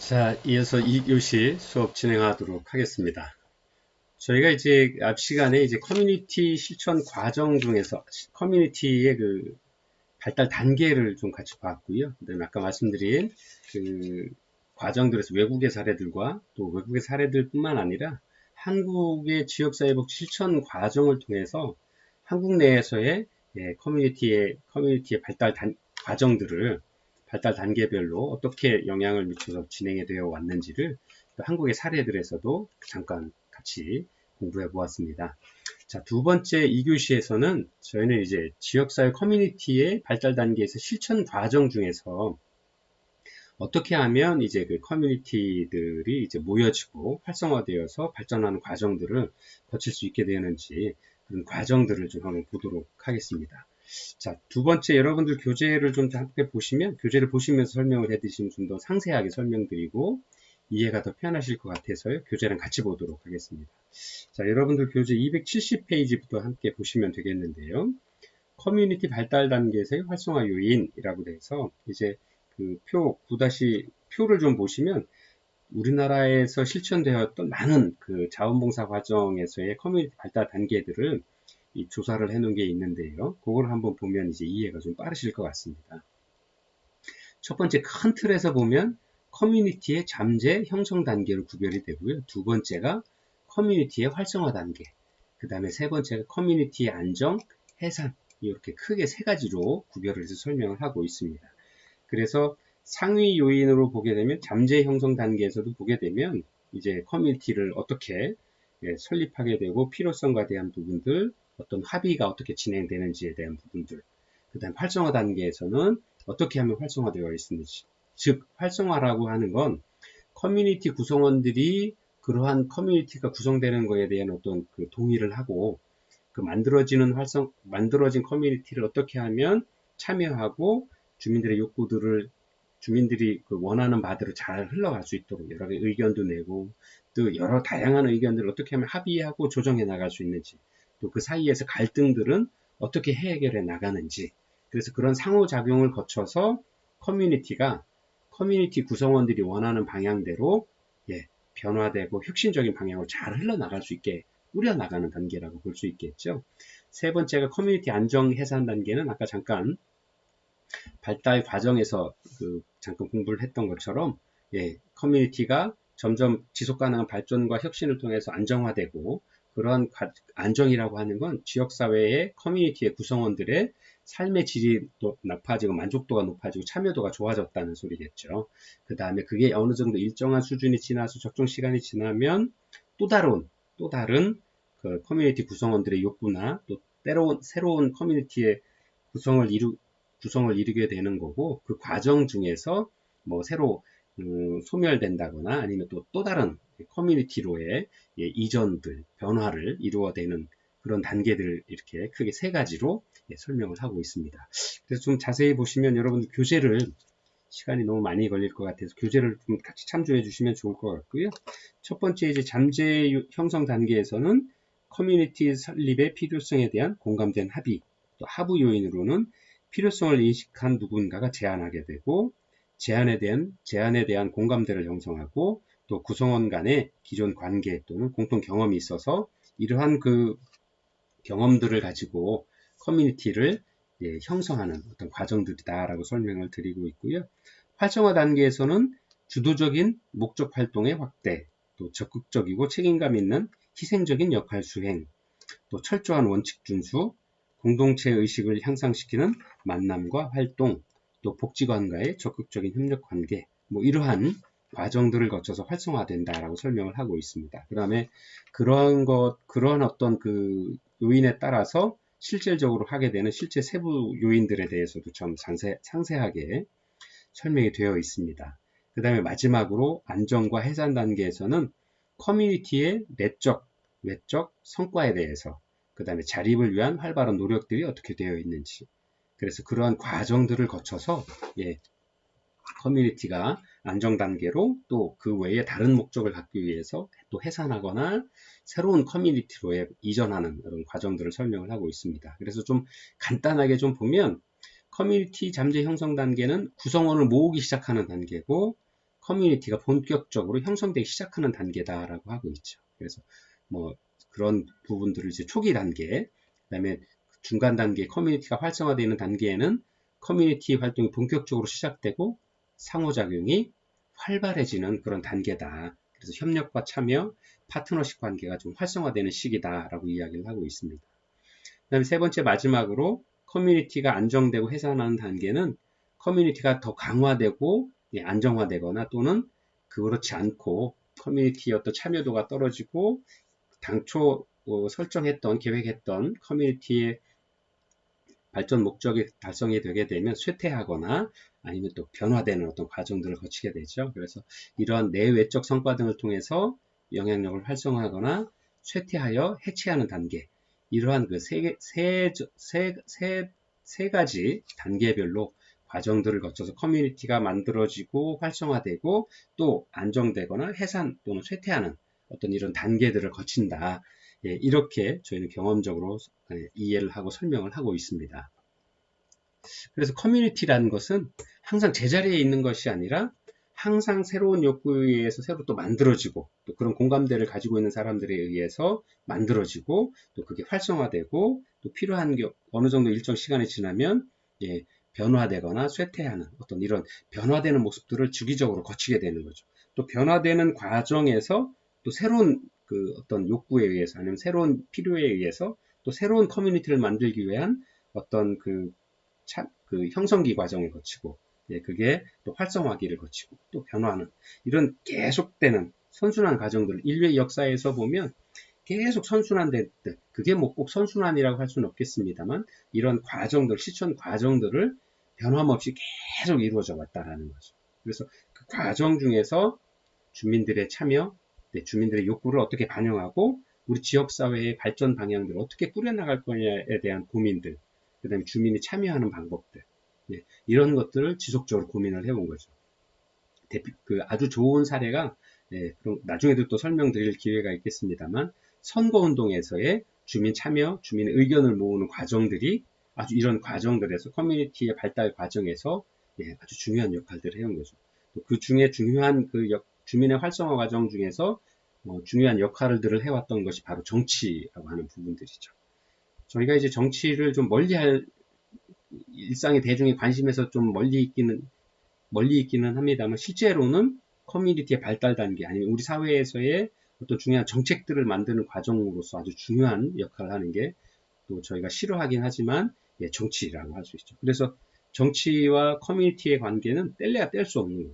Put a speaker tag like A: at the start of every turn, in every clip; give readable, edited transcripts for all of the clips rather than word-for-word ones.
A: 자, 이어서 2교시 수업 진행하도록 하겠습니다. 저희가 이제 앞 시간에 이제 커뮤니티 실천 과정 중에서 커뮤니티의 그 발달 단계를 좀 같이 봤고요. 그다음에 아까 말씀드린 그 과정들에서 외국의 사례들과 또 외국의 사례들뿐만 아니라 한국의 지역사회복지 실천 과정을 통해서 한국 내에서의 커뮤니티의 과정들을 발달 단계별로 어떻게 영향을 미쳐서 진행이 되어 왔는지를 한국의 사례들에서도 잠깐 같이 공부해 보았습니다. 자, 두 번째 2교시에서는 저희는 이제 지역사회 커뮤니티의 발달 단계에서 실천 과정 중에서 어떻게 하면 이제 그 커뮤니티들이 이제 모여지고 활성화되어서 발전하는 과정들을 거칠 수 있게 되는지 그런 과정들을 좀 한번 보도록 하겠습니다. 자, 두 번째 여러분들 교재를 좀 함께 보시면 교재를 보시면서 설명을 해드리시면 좀 더 상세하게 설명드리고 이해가 더 편하실 것 같아서요. 교재랑 같이 보도록 하겠습니다. 자, 여러분들 교재 270페이지부터 함께 보시면 되겠는데요. 커뮤니티 발달 단계에서의 활성화 요인이라고 돼서 이제 그 표 9-표를 좀 보시면 우리나라에서 실천되었던 많은 그 자원봉사 과정에서의 커뮤니티 발달 단계들을 이 조사를 해 놓은 게 있는데요. 그걸 한번 보면 이제 이해가 좀 빠르실 것 같습니다. 첫 번째 큰 틀에서 보면 커뮤니티의 잠재 형성 단계로 구별이 되고요. 두 번째가 커뮤니티의 활성화 단계, 그 다음에 세 번째가 커뮤니티의 안정, 해산, 이렇게 크게 세 가지로 구별을 해서 설명을 하고 있습니다. 그래서 상위 요인으로 보게 되면 잠재 형성 단계에서도 보게 되면 이제 커뮤니티를 어떻게 설립하게 되고 필요성과 대한 부분들, 어떤 합의가 어떻게 진행되는지에 대한 부분들, 그 다음 활성화 단계에서는 어떻게 하면 활성화되어 있는지, 즉 활성화라고 하는 건 커뮤니티 구성원들이 그러한 커뮤니티가 구성되는 것에 대한 어떤 그 동의를 하고 그 만들어진 커뮤니티를 어떻게 하면 참여하고 주민들의 욕구들을 주민들이 그 원하는 바대로 잘 흘러갈 수 있도록 여러 가지 의견도 내고 또 여러 다양한 의견들을 어떻게 하면 합의하고 조정해 나갈 수 있는지 또 그 사이에서 갈등들은 어떻게 해결해 나가는지 그래서 그런 상호작용을 거쳐서 커뮤니티 구성원들이 원하는 방향대로 변화되고 혁신적인 방향으로 잘 흘러나갈 수 있게 꾸려나가는 단계라고 볼 수 있겠죠. 세 번째가 커뮤니티 안정 해산 단계는 아까 잠깐 발달 과정에서 잠깐 공부를 했던 것처럼 커뮤니티가 점점 지속 가능한 발전과 혁신을 통해서 안정화되고 그러한 안정이라고 하는 건 지역사회의 커뮤니티의 구성원들의 삶의 질이 높아지고 만족도가 높아지고 참여도가 좋아졌다는 소리겠죠. 그 다음에 그게 어느 정도 일정한 수준이 지나서 적정 시간이 지나면 또 다른 그 커뮤니티 구성원들의 욕구나 또 때로운 새로운 커뮤니티의 구성을 이루게 되는 거고 그 과정 중에서 뭐 새로 소멸된다거나 아니면 또 다른 커뮤니티로의 이전들 변화를 이루어내는 그런 단계들 이렇게 크게 세 가지로 설명을 하고 있습니다. 그래서 좀 자세히 보시면 여러분들 교재를 시간이 너무 많이 걸릴 것 같아서 교재를 좀 같이 참조해 주시면 좋을 것 같고요. 첫 번째 이제 잠재 형성 단계에서는 커뮤니티 설립의 필요성에 대한 공감된 합의, 또 하부 요인으로는 필요성을 인식한 누군가가 제안하게 되고 제안에 대한 공감대를 형성하고 또 구성원 간의 기존 관계 또는 공통 경험이 있어서 이러한 그 경험들을 가지고 커뮤니티를 형성하는 어떤 과정들이다라고 설명을 드리고 있고요. 활성화 단계에서는 주도적인 목적 활동의 확대, 또 적극적이고 책임감 있는 희생적인 역할 수행, 또 철저한 원칙 준수, 공동체 의식을 향상시키는 만남과 활동, 또 복지관과의 적극적인 협력 관계, 뭐 이러한 과정들을 거쳐서 활성화된다라고 설명을 하고 있습니다. 그 다음에 그러한 어떤 그 요인에 따라서 실질적으로 하게 되는 실제 세부 요인들에 대해서도 좀 상세하게 설명이 되어 있습니다. 그 다음에 마지막으로 안정과 해산 단계에서는 커뮤니티의 외적 성과에 대해서 그 다음에 자립을 위한 활발한 노력들이 어떻게 되어 있는지 그래서 그러한 과정들을 거쳐서 커뮤니티가 안정 단계로 또 그 외에 다른 목적을 갖기 위해서 또 해산하거나 새로운 커뮤니티로 이전하는 그런 과정들을 설명을 하고 있습니다. 그래서 좀 간단하게 좀 보면 커뮤니티 잠재 형성 단계는 구성원을 모으기 시작하는 단계고 커뮤니티가 본격적으로 형성되기 시작하는 단계다라고 하고 있죠. 그래서 뭐 그런 부분들을 이제 초기 단계, 그다음에 중간 단계 커뮤니티가 활성화되는 단계에는 커뮤니티 활동이 본격적으로 시작되고 상호작용이 활발해지는 그런 단계다. 그래서 협력과 참여, 파트너십 관계가 좀 활성화되는 시기다라고 이야기를 하고 있습니다. 그다음에 세 번째 마지막으로 커뮤니티가 안정되고 해산하는 단계는 커뮤니티가 더 강화되고 안정화되거나 또는 그렇지 않고 커뮤니티의 어떤 참여도가 떨어지고 당초 설정했던 계획했던 커뮤니티의 발전 목적이 달성이 되게 되면 쇠퇴하거나 아니면 또 변화되는 어떤 과정들을 거치게 되죠. 그래서 이러한 내외적 성과 등을 통해서 영향력을 활성화하거나 쇠퇴하여 해체하는 단계, 이러한 그 세 가지 단계별로 과정들을 거쳐서 커뮤니티가 만들어지고 활성화되고 또 안정되거나 해산 또는 쇠퇴하는 어떤 이런 단계들을 거친다. 예, 이렇게 저희는 경험적으로 이해를 하고 설명을 하고 있습니다. 그래서 커뮤니티라는 것은 항상 제자리에 있는 것이 아니라 항상 새로운 욕구에 의해서 새로 또 만들어지고 또 그런 공감대를 가지고 있는 사람들에 의해서 만들어지고 또 그게 활성화되고 또 필요한 어느 정도 일정 시간이 지나면 예, 변화되거나 쇠퇴하는 어떤 이런 변화되는 모습들을 주기적으로 거치게 되는 거죠. 또 변화되는 과정에서 또 새로운 그 어떤 욕구에 의해서 아니면 새로운 필요에 의해서 또 새로운 커뮤니티를 만들기 위한 어떤 그 형성기 과정을 거치고 예, 그게 또 활성화기를 거치고 또 변화하는 이런 계속되는 선순환 과정들 인류의 역사에서 보면 계속 선순환될 때 그게 뭐 꼭 선순환이라고 할 수는 없겠습니다만 이런 과정들 실천 과정들을 변함없이 계속 이루어져 왔다라는 거죠. 그래서 그 과정 중에서 주민들의 참여, 주민들의 욕구를 어떻게 반영하고 우리 지역사회의 발전 방향들을 어떻게 꾸려나갈 거냐에 대한 고민들, 그 다음에 주민이 참여하는 방법들, 이런 것들을 지속적으로 고민을 해본 거죠. 아주 좋은 사례가, 그럼 나중에도 또 설명드릴 기회가 있겠습니다만, 선거운동에서의 주민 참여, 주민의 의견을 모으는 과정들이 아주 이런 과정들에서 커뮤니티의 발달 과정에서 아주 중요한 역할들을 해온 거죠. 또 그 중에 중요한 주민의 활성화 과정 중에서 중요한 역할들을 해왔던 것이 바로 정치라고 하는 부분들이죠. 저희가 이제 정치를 좀 일상의 대중의 관심에서 좀 멀리 있기는 합니다만 실제로는 커뮤니티의 발달 단계 아니면 우리 사회에서의 어떤 중요한 정책들을 만드는 과정으로서 아주 중요한 역할을 하는 게 또 저희가 싫어하긴 하지만 정치라고 할 수 있죠. 그래서 정치와 커뮤니티의 관계는 뗄래야 뗄 수 없는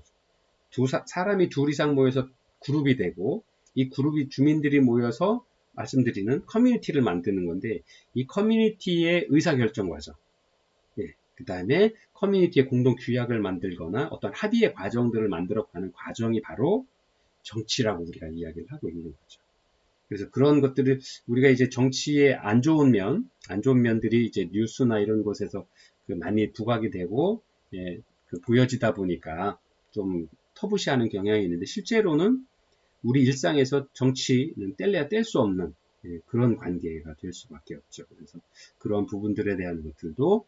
A: 거죠. 사람이 둘 이상 모여서 그룹이 되고 이 그룹이 주민들이 모여서 말씀드리는 커뮤니티를 만드는 건데 이 커뮤니티의 의사결정 과정 그 다음에 커뮤니티의 공동 규약을 만들거나 어떤 합의의 과정들을 만들어가는 과정이 바로 정치라고 우리가 이야기를 하고 있는 거죠. 그래서 그런 것들을 우리가 이제 정치의 안 좋은 면들이 이제 뉴스나 이런 곳에서 많이 부각이 되고 보여지다 보니까 좀 터부시하는 경향이 있는데 실제로는 우리 일상에서 정치는 뗄래야 뗄 수 없는 그런 관계가 될 수밖에 없죠. 그래서 그런 부분들에 대한 것들도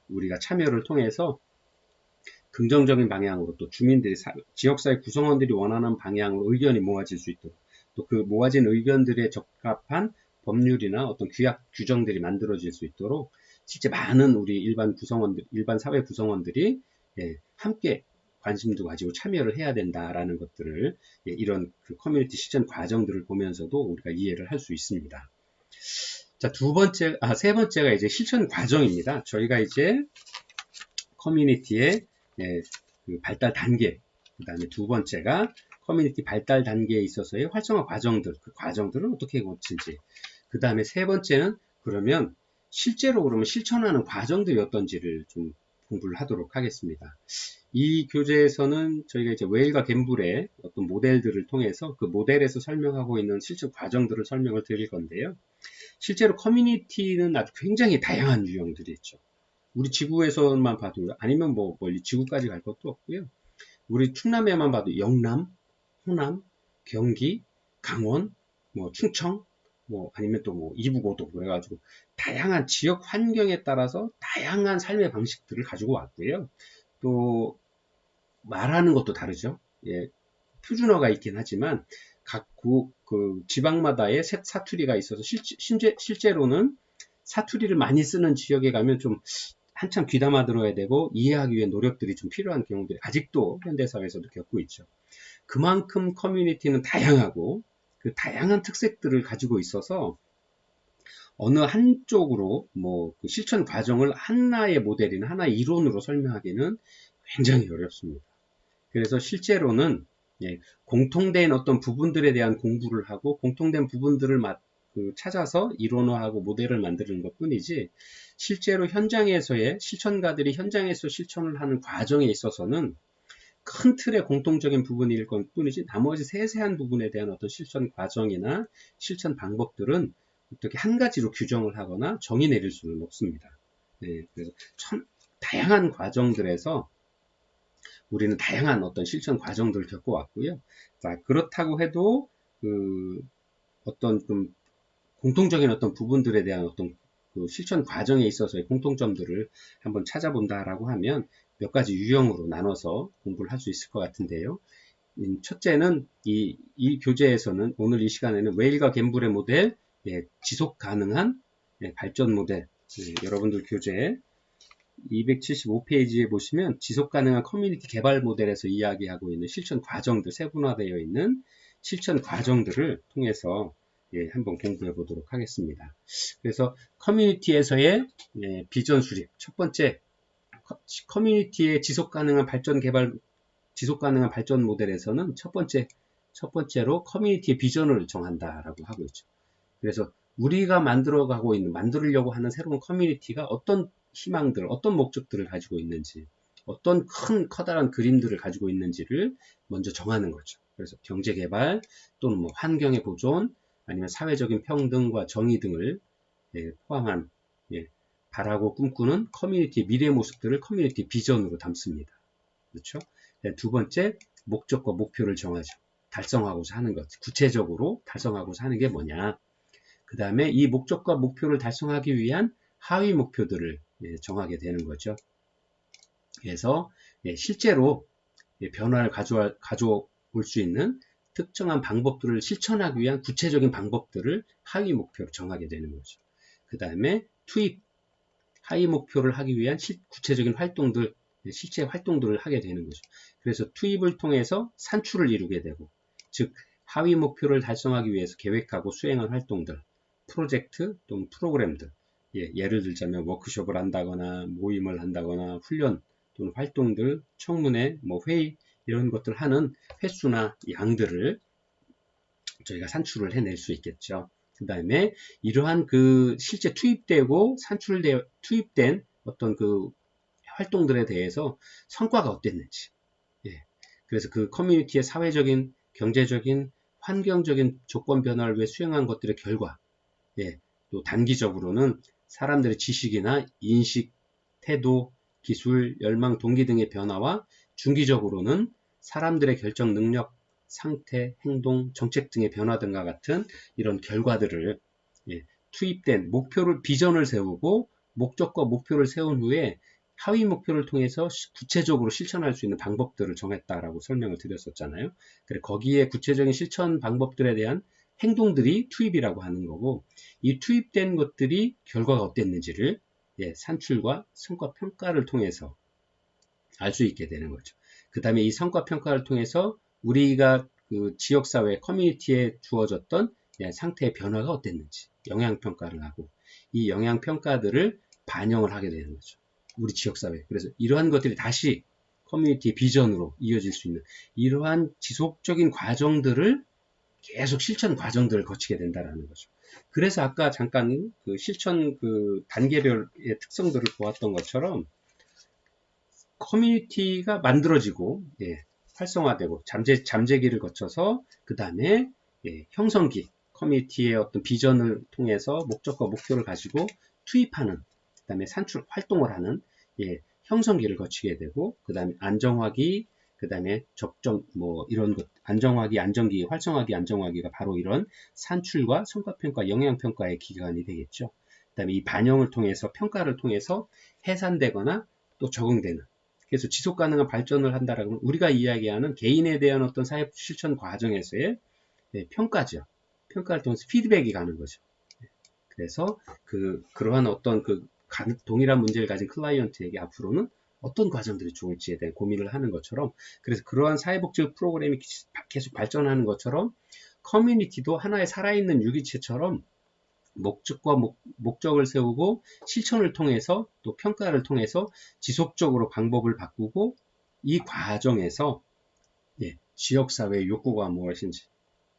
A: 우리가 참여를 통해서 긍정적인 방향으로 또 주민들이 지역사회 구성원들이 원하는 방향으로 의견이 모아질 수 있도록 또 그 모아진 의견들에 적합한 법률이나 어떤 규약 규정들이 만들어질 수 있도록 실제 많은 우리 일반 사회 구성원들이 함께 관심도 가지고 참여를 해야 된다라는 것들을 이런 커뮤니티 실천 과정들을 보면서도 우리가 이해를 할 수 있습니다. 자, 세 번째가 이제 실천 과정입니다. 저희가 이제 커뮤니티의 발달 단계, 그 다음에 두 번째가 커뮤니티 발달 단계에 있어서의 활성화 과정들, 그 과정들을 어떻게 거칠지. 그 다음에 세 번째는 그러면 실제로 그러면 실천하는 과정들이 어떤지를 좀 공부를 하도록 하겠습니다. 이 교재에서는 저희가 이제 웨일과 갬블의 어떤 모델들을 통해서 그 모델에서 설명하고 있는 실천 과정들을 설명을 드릴 건데요. 실제로 커뮤니티는 아주 굉장히 다양한 유형들이 있죠. 우리 지구에서만 봐도 아니면 뭐 멀리 지구까지 갈 것도 없고요. 우리 충남에만 봐도 영남, 호남, 경기, 강원, 뭐 충청, 뭐 아니면 또 뭐 이북오도 그래가지고 다양한 지역 환경에 따라서 다양한 삶의 방식들을 가지고 왔고요. 또 말하는 것도 다르죠. 예, 표준어가 있긴 하지만 각 그 지방마다의 사투리가 있어서 실제로는 사투리를 많이 쓰는 지역에 가면 좀 한참 귀담아 들어야 되고 이해하기 위해 노력들이 좀 필요한 경우들이 아직도 현대사회에서도 겪고 있죠. 그만큼 커뮤니티는 다양하고 그 다양한 특색들을 가지고 있어서 어느 한쪽으로 뭐그 실천 과정을 하나의 모델이나 하나의 이론으로 설명하기는 굉장히 어렵습니다. 그래서 실제로는 예, 공통된 어떤 부분들에 대한 공부를 하고 공통된 부분들을 찾아서 이론화하고 모델을 만드는 것 뿐이지 실제로 현장에서의 실천가들이 현장에서 실천을 하는 과정에 있어서는 큰 틀의 공통적인 부분일 것 뿐이지 나머지 세세한 부분에 대한 어떤 실천 과정이나 실천 방법들은 어떻게 한 가지로 규정을 하거나 정의 내릴 수는 없습니다. 네, 그래서 참 다양한 과정들에서 우리는 다양한 어떤 실천 과정들을 겪어왔고요. 자, 그렇다고 해도 어떤 공통적인 어떤 부분들에 대한 어떤 그 실천 과정에 있어서의 공통점들을 한번 찾아본다라고 하면 몇 가지 유형으로 나눠서 공부를 할 수 있을 것 같은데요. 첫째는 이 교재에서는 오늘 이 시간에는 웨일과 갬블의 모델, 예, 지속 가능한 발전 모델, 여러분들 교재 275페이지에 보시면 지속 가능한 커뮤니티 개발 모델에서 이야기하고 있는 실천 과정들, 세분화되어 있는 실천 과정들을 통해서 한번 공부해 보도록 하겠습니다. 그래서 커뮤니티에서의 비전 수립, 첫 번째 커뮤니티의 지속 가능한 발전 모델에서는 첫 번째로 커뮤니티의 비전을 정한다라고 하고 있죠. 그래서 우리가 만들려고 하는 새로운 커뮤니티가 어떤 희망들, 어떤 목적들을 가지고 있는지, 어떤 커다란 그림들을 가지고 있는지를 먼저 정하는 거죠. 그래서 경제개발 또는 뭐 환경의 보존, 아니면 사회적인 평등과 정의 등을 포함한 바라고 꿈꾸는 커뮤니티의 미래 모습들을 커뮤니티 비전으로 담습니다. 그렇죠? 두 번째, 목적과 목표를 정하죠. 달성하고자 하는 것, 구체적으로 달성하고자 하는 게 뭐냐. 그 다음에 이 목적과 목표를 달성하기 위한 하위 목표들을 정하게 되는 거죠. 그래서 실제로 변화를 가져올 수 있는 특정한 방법들을 실천하기 위한 구체적인 방법들을 하위 목표로 정하게 되는 거죠. 그 다음에 하위 목표를 하기 위한 구체적인 활동들, 실제 활동들을 하게 되는 거죠. 그래서 투입을 통해서 산출을 이루게 되고, 즉 하위 목표를 달성하기 위해서 계획하고 수행한 활동들, 프로젝트 또는 프로그램들, 예를 들자면 워크숍을 한다거나 모임을 한다거나 훈련 또는 활동들, 청문회, 회의 이런 것들 하는 횟수나 양들을 저희가 산출을 해낼 수 있겠죠. 그 다음에 이러한 실제 투입되고 투입된 어떤 활동들에 대해서 성과가 어땠는지, 그래서 그 커뮤니티의 사회적인, 경제적인, 환경적인 조건 변화를 위해 수행한 것들의 결과, 또 단기적으로는 사람들의 지식이나 인식, 태도, 기술, 열망, 동기 등의 변화와 중기적으로는 사람들의 결정 능력, 상태, 행동, 정책 등의 변화 등과 같은 이런 결과들을 투입된 비전을 세우고 목적과 목표를 세운 후에 하위 목표를 통해서 구체적으로 실천할 수 있는 방법들을 정했다라고 설명을 드렸었잖아요. 그래 거기에 구체적인 실천 방법들에 대한 행동들이 투입이라고 하는 거고 이 투입된 것들이 결과가 어땠는지를 산출과 성과 평가를 통해서 알 수 있게 되는 거죠. 그 다음에 이 성과 평가를 통해서 우리가 그 지역사회 커뮤니티에 주어졌던 상태의 변화가 어땠는지 영향평가를 하고 이 영향평가들을 반영을 하게 되는 거죠. 우리 지역사회. 그래서 이러한 것들이 다시 커뮤니티의 비전으로 이어질 수 있는 이러한 지속적인 과정들을 계속 실천 과정들을 거치게 된다는 거죠. 그래서 아까 잠깐 그 실천 단계별의 특성들을 보았던 것처럼 커뮤니티가 만들어지고 활성화되고 잠재기를 거쳐서 그 다음에 형성기 커뮤니티의 어떤 비전을 통해서 목적과 목표를 가지고 투입하는 그 다음에 산출 활동을 하는 형성기를 거치게 되고 그 다음에 안정화기 그 다음에 적정 이런 것 안정화기 안정기 활성화기 안정화기가 바로 이런 산출과 성과평가 영향평가의 기간이 되겠죠. 그 다음에 이 반영을 통해서 평가를 통해서 해산되거나 또 적응되는 그래서 지속 가능한 발전을 한다라고 하면 우리가 이야기하는 개인에 대한 어떤 사회 실천 과정에서의 평가죠. 평가를 통해서 피드백이 가는 거죠. 그래서 그러한 어떤 동일한 문제를 가진 클라이언트에게 앞으로는 어떤 과정들이 좋을지에 대한 고민을 하는 것처럼, 그래서 그러한 사회복지 프로그램이 계속 발전하는 것처럼 커뮤니티도 하나의 살아있는 유기체처럼 목적을 세우고 실천을 통해서 또 평가를 통해서 지속적으로 방법을 바꾸고, 이 과정에서 지역사회의 욕구가 무엇인지,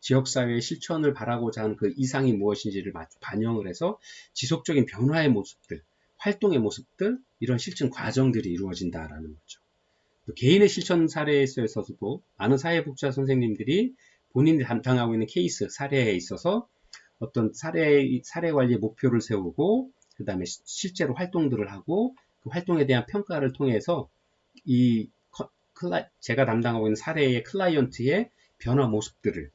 A: 지역사회의 실천을 바라고자 하는 그 이상이 무엇인지를 반영을 해서 지속적인 변화의 모습들, 활동의 모습들, 이런 실천 과정들이 이루어진다라는 거죠. 또 개인의 실천 사례에 있어서도 많은 사회복지사 선생님들이 본인이 담당하고 있는 케이스 사례에 있어서 어떤 사례 관리의 목표를 세우고, 그 다음에 실제로 활동들을 하고, 그 활동에 대한 평가를 통해서 제가 담당하고 있는 사례의 클라이언트의 변화 모습들을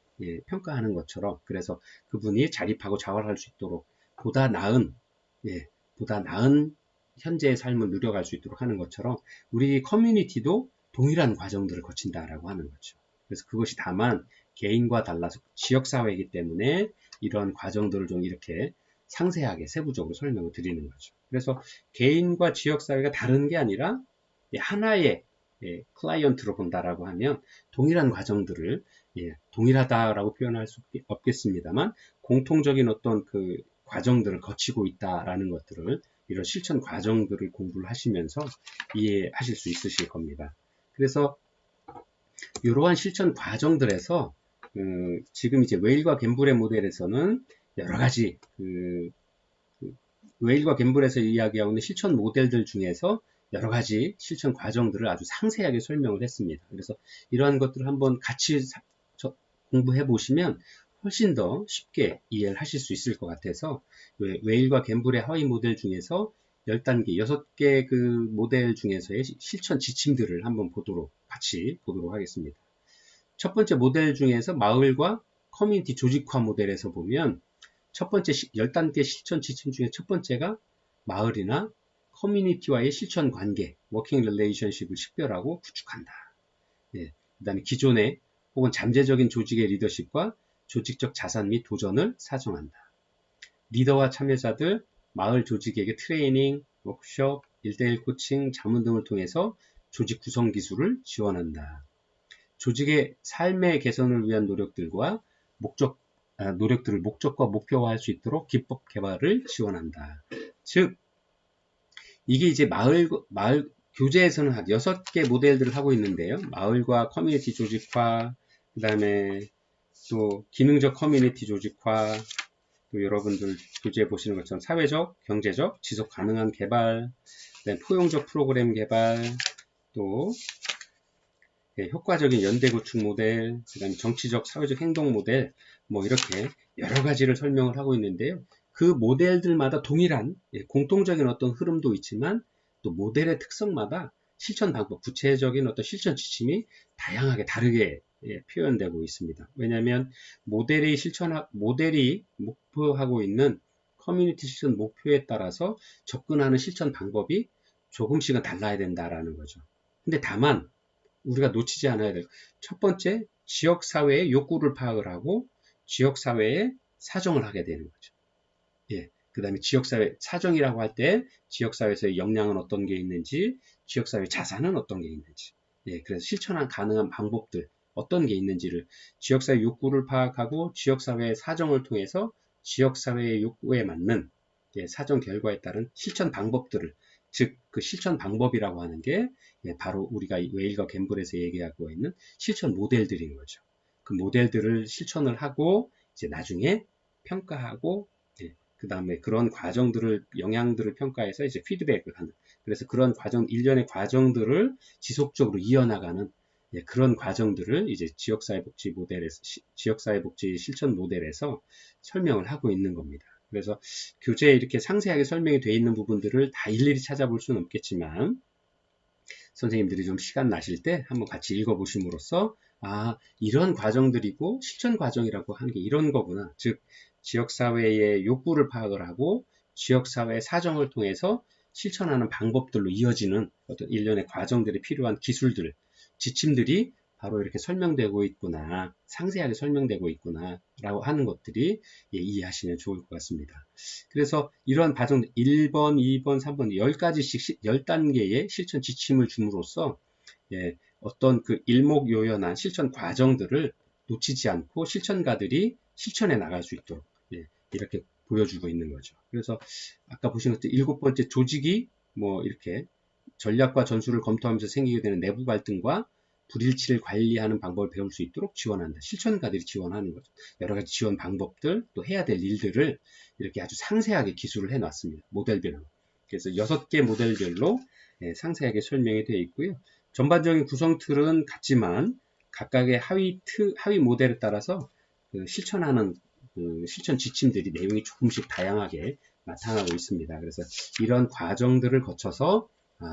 A: 평가하는 것처럼, 그래서 그분이 자립하고 자활할 수 있도록 보다 나은 현재의 삶을 누려갈 수 있도록 하는 것처럼 우리 커뮤니티도 동일한 과정들을 거친다라고 하는 거죠. 그래서 그것이 다만 개인과 달라서 지역사회이기 때문에 이런 과정들을 좀 이렇게 상세하게 세부적으로 설명을 드리는 거죠. 그래서 개인과 지역사회가 다른 게 아니라 하나의 클라이언트로 본다라고 하면 동일한 과정들을 동일하다라고 표현할 수 없겠습니다만 공통적인 어떤 그 과정들을 거치고 있다라는 것들을, 이런 실천 과정들을 공부를 하시면서 이해하실 수 있으실 겁니다. 그래서 이러한 실천 과정들에서 지금 이제 웨일과 갬블의 모델에서는 여러 가지 웨일과 갬블에서 이야기하고 있는 실천 모델들 중에서 여러 가지 실천 과정들을 아주 상세하게 설명을 했습니다. 그래서 이러한 것들을 한번 같이 공부해 보시면 훨씬 더 쉽게 이해를 하실 수 있을 것 같아서 웨일과 갬블의 하위 모델 중에서 10단계, 6개 그 모델 중에서의 실천 지침들을 한번 같이 보도록 하겠습니다. 첫 번째 모델 중에서 마을과 커뮤니티 조직화 모델에서 보면 첫 번째 10단계 실천 지침 중에 첫 번째가 마을이나 커뮤니티와의 실천 관계, 워킹 릴레이션십을 식별하고 구축한다. 그 다음에 기존의 혹은 잠재적인 조직의 리더십과 조직적 자산 및 도전을 사정한다. 리더와 참여자들, 마을 조직에게 트레이닝, 워크숍, 1대1 코칭, 자문 등을 통해서 조직 구성 기술을 지원한다. 조직의 삶의 개선을 위한 노력들을 목적과 목표화할 수 있도록 기법 개발을 지원한다. 즉, 이게 이제 마을 교재에서는 한 6개 모델들을 하고 있는데요. 마을과 커뮤니티 조직화, 그 다음에 또 기능적 커뮤니티 조직화, 또 여러분들 교재에 보시는 것처럼 사회적, 경제적, 지속 가능한 개발, 그다음에 포용적 프로그램 개발, 또 효과적인 연대 구축 모델, 그다음에 정치적, 사회적 행동 모델, 뭐 이렇게 여러 가지를 설명을 하고 있는데요. 그 모델들마다 동일한 공통적인 어떤 흐름도 있지만 또 모델의 특성마다 실천 방법, 구체적인 어떤 실천 지침이 다양하게 다르게 표현되고 있습니다. 왜냐하면 모델이 목표하고 있는 커뮤니티 실천 목표에 따라서 접근하는 실천 방법이 조금씩은 달라야 된다라는 거죠. 근데 다만 우리가 놓치지 않아야 될 첫 번째, 지역사회의 욕구를 파악을 하고 지역사회의 사정을 하게 되는 거죠. 그 다음에 지역사회 사정이라고 할 때 지역사회에서의 역량은 어떤 게 있는지, 지역사회 자산은 어떤 게 있는지, 그래서 실천 가능한 방법들 어떤 게 있는지를 지역사회 욕구를 파악하고 지역사회의 사정을 통해서 지역사회의 욕구에 맞는 사정 결과에 따른 실천 방법들을, 즉 그 실천 방법이라고 하는 게 바로 우리가 웨일과 갬블에서 얘기하고 있는 실천 모델들인 거죠. 그 모델들을 실천을 하고 이제 나중에 평가하고 그 다음에 그런 과정들을, 영향들을 평가해서 이제 피드백을 하는, 그래서 그런 일련의 과정들을 지속적으로 이어나가는 그런 과정들을 이제 지역사회복지 실천 모델에서 설명을 하고 있는 겁니다. 그래서 교재에 이렇게 상세하게 설명이 되어 있는 부분들을 다 일일이 찾아볼 수는 없겠지만 선생님들이 좀 시간 나실 때 한번 같이 읽어보심으로써 이런 과정들이고 실천 과정이라고 하는 게 이런 거구나. 즉 지역사회의 욕구를 파악을 하고 지역사회의 사정을 통해서 실천하는 방법들로 이어지는 어떤 일련의 과정들이 필요한 기술들, 지침들이 바로 이렇게 설명되고 있구나, 상세하게 설명되고 있구나 라고 하는 것들이 이해하시면 좋을 것 같습니다. 그래서 이런 과정 1번, 2번, 3번 10가지씩 10단계의 실천 지침을 줌으로써 어떤 그 일목요연한 실천 과정들을 놓치지 않고 실천가들이 실천해 나갈 수 있도록 이렇게 보여주고 있는 거죠. 그래서 아까 보신 것처럼 7번째 조직이 뭐 이렇게 전략과 전술을 검토하면서 생기게 되는 내부 갈등과 불일치를 관리하는 방법을 배울 수 있도록 지원한다. 실천가들이 지원하는 거죠. 여러 가지 지원 방법들, 또 해야 될 일들을 이렇게 아주 상세하게 기술을 해놨습니다. 모델별로. 그래서 6개 모델별로 상세하게 설명이 되어 있고요. 전반적인 구성 틀은 같지만 각각의 하위 모델에 따라서 그 실천하는 그 실천 지침들이 내용이 조금씩 다양하게 나타나고 있습니다. 그래서 이런 과정들을 거쳐서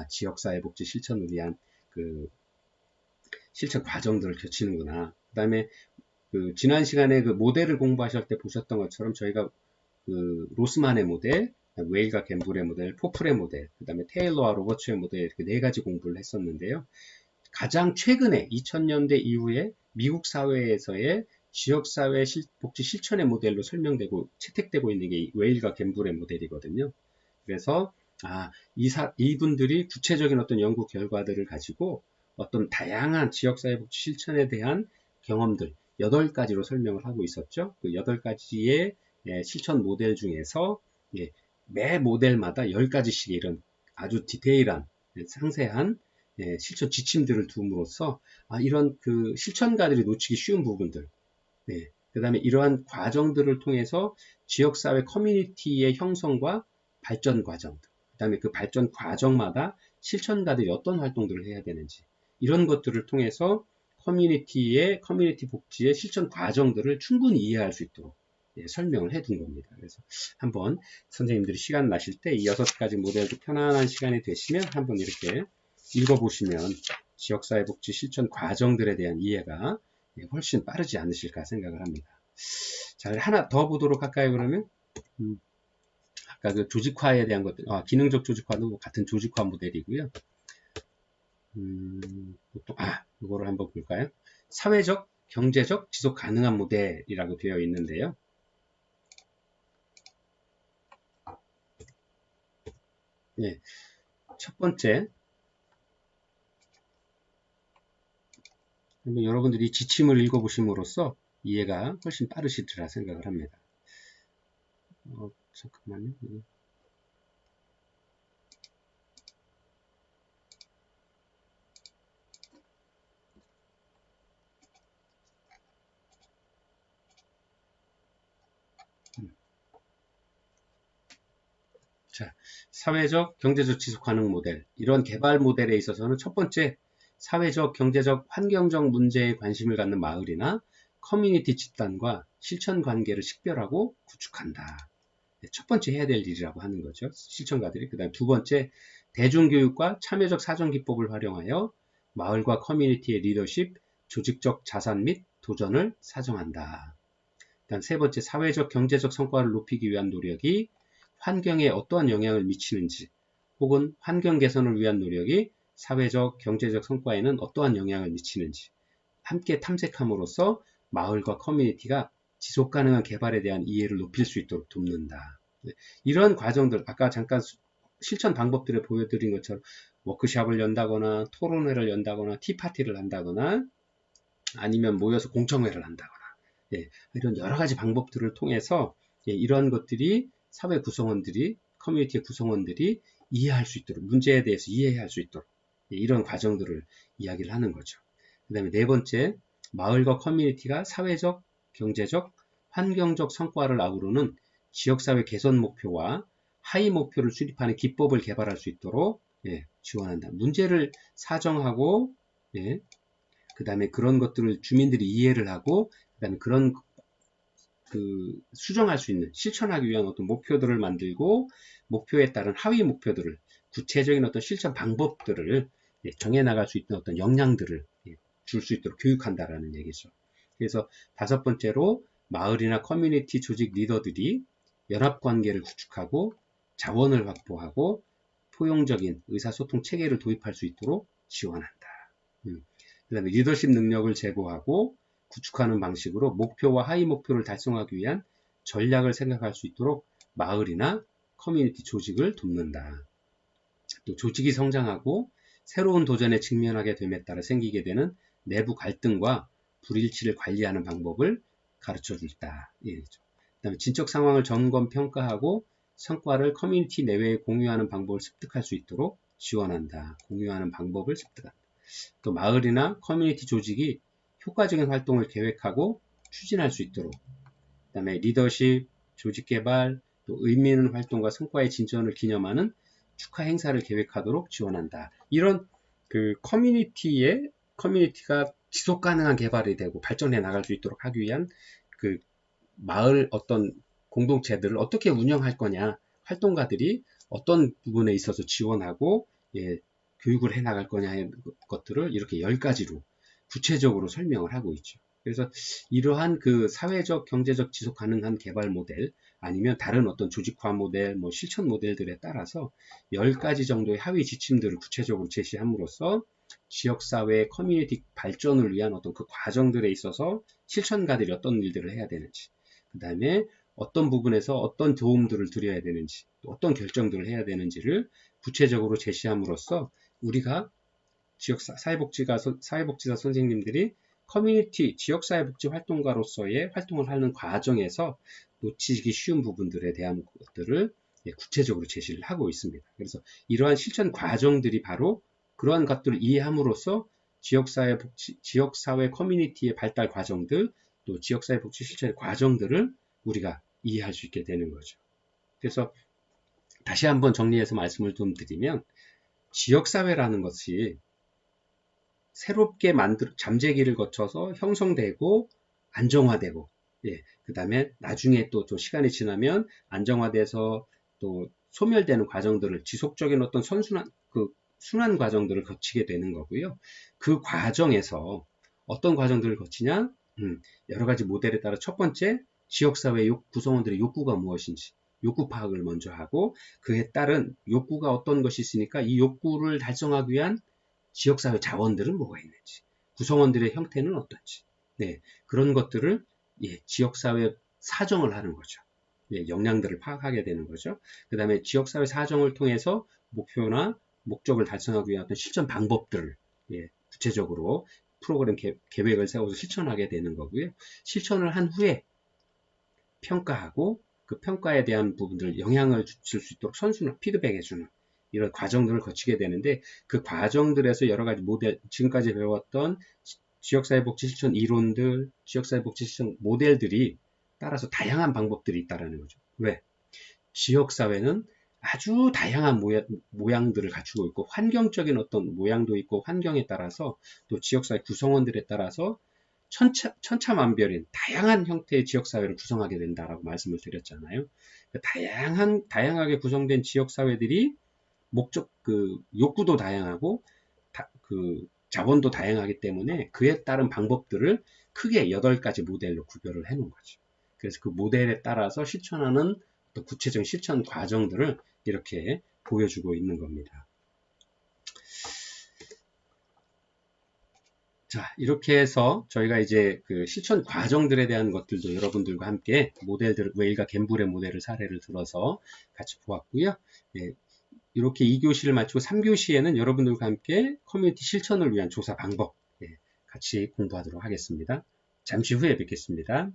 A: 지역사회복지 실천을 위한 그 실천 과정들을 거치는구나. 그 다음에 그 지난 시간에 그 모델을 공부하실 때 보셨던 것처럼 저희가 그 로스만의 모델, 웨일과 갬블의 모델, 포플의 모델, 그 다음에 테일러와 로버츠의 모델 이렇게 4가지 공부를 했었는데요. 가장 최근에 2000년대 이후에 미국 사회에서의 지역사회 복지 실천의 모델로 설명되고 채택되고 있는 게 웨일과 갬블의 모델이거든요. 그래서 이분들이 구체적인 어떤 연구 결과들을 가지고 어떤 다양한 지역사회 복지 실천에 대한 경험들 8가지로 설명을 하고 있었죠. 그 8가지의 실천 모델 중에서 매 모델마다 10가지씩 이런 아주 디테일한 상세한 실천 지침들을 둠으로써 이런 그 실천가들이 놓치기 쉬운 부분들, 그 다음에 이러한 과정들을 통해서 지역사회 커뮤니티의 형성과 발전 과정, 그 다음에 그 발전 과정마다 실천가들이 어떤 활동들을 해야 되는지 이런 것들을 통해서 커뮤니티 복지의 실천 과정들을 충분히 이해할 수 있도록 설명을 해둔 겁니다. 그래서 한번 선생님들이 시간 나실 때 이 6가지 모델도 편안한 시간이 되시면 한번 이렇게 읽어보시면 지역사회복지 실천 과정들에 대한 이해가 훨씬 빠르지 않으실까 생각을 합니다. 자, 하나 더 보도록 할까요, 그러면? 아까 그 조직화에 대한 것들, 기능적 조직화도 같은 조직화 모델이고요. 이거를 한번 볼까요? 사회적, 경제적, 지속 가능한 모델이라고 되어 있는데요. 첫 번째, 여러분들이 지침을 읽어보심으로써 이해가 훨씬 빠르시리라 생각을 합니다. 잠깐만요. 자, 사회적, 경제적 지속 가능 모델. 이런 개발 모델에 있어서는 첫 번째, 사회적, 경제적, 환경적 문제에 관심을 갖는 마을이나 커뮤니티 집단과 실천 관계를 식별하고 구축한다. 첫 번째 해야 될 일이라고 하는 거죠. 실천가들이. 그 다음 두 번째, 대중교육과 참여적 사정기법을 활용하여 마을과 커뮤니티의 리더십, 조직적 자산 및 도전을 사정한다. 그다음 세 번째, 사회적, 경제적 성과를 높이기 위한 노력이 환경에 어떠한 영향을 미치는지 혹은 환경 개선을 위한 노력이 사회적, 경제적 성과에는 어떠한 영향을 미치는지 함께 탐색함으로써 마을과 커뮤니티가 지속가능한 개발에 대한 이해를 높일 수 있도록 돕는다. 이런 과정들, 아까 잠깐 실천 방법들을 보여드린 것처럼 워크숍을 연다거나 토론회를 연다거나 티파티를 한다거나 아니면 모여서 공청회를 한다거나 이런 여러 가지 방법들을 통해서 이런 것들이 사회 구성원들이 커뮤니티의 구성원들이 이해할 수 있도록 문제에 대해서 이해할 수 있도록 이런 과정들을 이야기를 하는 거죠. 그 다음에 네 번째, 마을과 커뮤니티가 사회적, 경제적, 환경적 성과를 아우르는 지역사회 개선 목표와 하위 목표를 수립하는 기법을 개발할 수 있도록 지원한다. 문제를 사정하고 그 다음에 그런 것들을 주민들이 이해를 하고 그 다음에 그런 수정할 수 있는 실천하기 위한 어떤 목표들을 만들고 목표에 따른 하위 목표들을 구체적인 어떤 실천 방법들을 정해 나갈 수 있는 어떤 역량들을 줄 수 있도록 교육한다라는 얘기죠. 그래서 다섯 번째로 마을이나 커뮤니티 조직 리더들이 연합관계를 구축하고 자원을 확보하고 포용적인 의사소통 체계를 도입할 수 있도록 지원한다. 그 다음에 리더십 능력을 제고하고 구축하는 방식으로 목표와 하위 목표를 달성하기 위한 전략을 생각할 수 있도록 마을이나 커뮤니티 조직을 돕는다. 또 조직이 성장하고 새로운 도전에 직면하게 됨에 따라 생기게 되는 내부 갈등과 불일치를 관리하는 방법을 가르쳐 줄다. 그 다음에 진척 상황을 점검 평가하고 성과를 커뮤니티 내외에 공유하는 방법을 습득할 수 있도록 지원한다. 공유하는 방법을 습득한다. 또 마을이나 커뮤니티 조직이 효과적인 활동을 계획하고 추진할 수 있도록, 그 다음에 리더십, 조직 개발, 또 의미 있는 활동과 성과의 진전을 기념하는 축하 행사를 계획하도록 지원한다. 이런 그 커뮤니티가 지속 가능한 개발이 되고 발전해 나갈 수 있도록 하기 위한 그 마을 어떤 공동체들을 어떻게 운영할 거냐, 활동가들이 어떤 부분에 있어서 지원하고 교육을 해 나갈 거냐의 것들을 이렇게 10가지로 구체적으로 설명을 하고 있죠. 그래서 이러한 그 사회적, 경제적 지속 가능한 개발 모델 아니면 다른 어떤 조직화 모델, 실천 모델들에 따라서 10가지 정도의 하위 지침들을 구체적으로 제시함으로써 지역사회 커뮤니티 발전을 위한 어떤 그 과정들에 있어서 실천가들이 어떤 일들을 해야 되는지, 그 다음에 어떤 부분에서 어떤 도움들을 드려야 되는지, 또 어떤 결정들을 해야 되는지를 구체적으로 제시함으로써 우리가 사회복지사 선생님들이 커뮤니티, 지역사회복지 활동가로서의 활동을 하는 과정에서 놓치기 쉬운 부분들에 대한 것들을 구체적으로 제시를 하고 있습니다. 그래서 이러한 실천 과정들이 바로 그러한 것들을 이해함으로써 지역사회 커뮤니티의 발달 과정들, 또 지역사회복지 실천의 과정들을 우리가 이해할 수 있게 되는 거죠. 그래서 다시 한번 정리해서 말씀을 좀 드리면, 지역사회라는 것이 새롭게 잠재기를 거쳐서 형성되고 안정화되고, 그 다음에 나중에 또 시간이 지나면 안정화돼서 또 소멸되는 과정들을 지속적인 어떤 순환 과정들을 거치게 되는 거고요. 그 과정에서 어떤 과정들을 거치냐? 여러 가지 모델에 따라 첫 번째, 지역사회 구성원들의 욕구가 무엇인지 욕구 파악을 먼저 하고, 그에 따른 욕구가 어떤 것이 있으니까 이 욕구를 달성하기 위한 지역사회 자원들은 뭐가 있는지, 구성원들의 형태는 어떤지, 그런 것들을 지역사회 사정을 하는 거죠. 역량들을 파악하게 되는 거죠. 그 다음에 지역사회 사정을 통해서 목표나 목적을 달성하기 위한 어떤 실천 방법들을 구체적으로 프로그램 계획을 세워서 실천하게 되는 거고요. 실천을 한 후에 평가하고 그 평가에 대한 부분들 영향을 줄 수 있도록 선순환 피드백해주는 이런 과정들을 거치게 되는데, 그 과정들에서 여러 가지 모델, 지금까지 배웠던 지역사회복지 실천 이론들, 지역사회복지 실천 모델들이 따라서 다양한 방법들이 있다는 거죠. 왜? 지역사회는 아주 다양한 모양들을 갖추고 있고, 환경적인 어떤 모양도 있고, 환경에 따라서 또 지역사회 구성원들에 따라서 천차만별인 다양한 형태의 지역사회를 구성하게 된다라고 말씀을 드렸잖아요. 다양하게 구성된 지역사회들이 욕구도 다양하고, 자본도 다양하기 때문에 그에 따른 방법들을 크게 8가지 모델로 구별을 해 놓은 거죠. 그래서 그 모델에 따라서 실천하는 또 구체적인 실천 과정들을 이렇게 보여주고 있는 겁니다. 자, 이렇게 해서 저희가 이제 그 실천 과정들에 대한 것들도 여러분들과 함께 웨일과 갬블의 모델을 사례를 들어서 같이 보았고요. 이렇게 2교시를 마치고 3교시에는 여러분들과 함께 커뮤니티 실천을 위한 조사 방법 같이 공부하도록 하겠습니다. 잠시 후에 뵙겠습니다.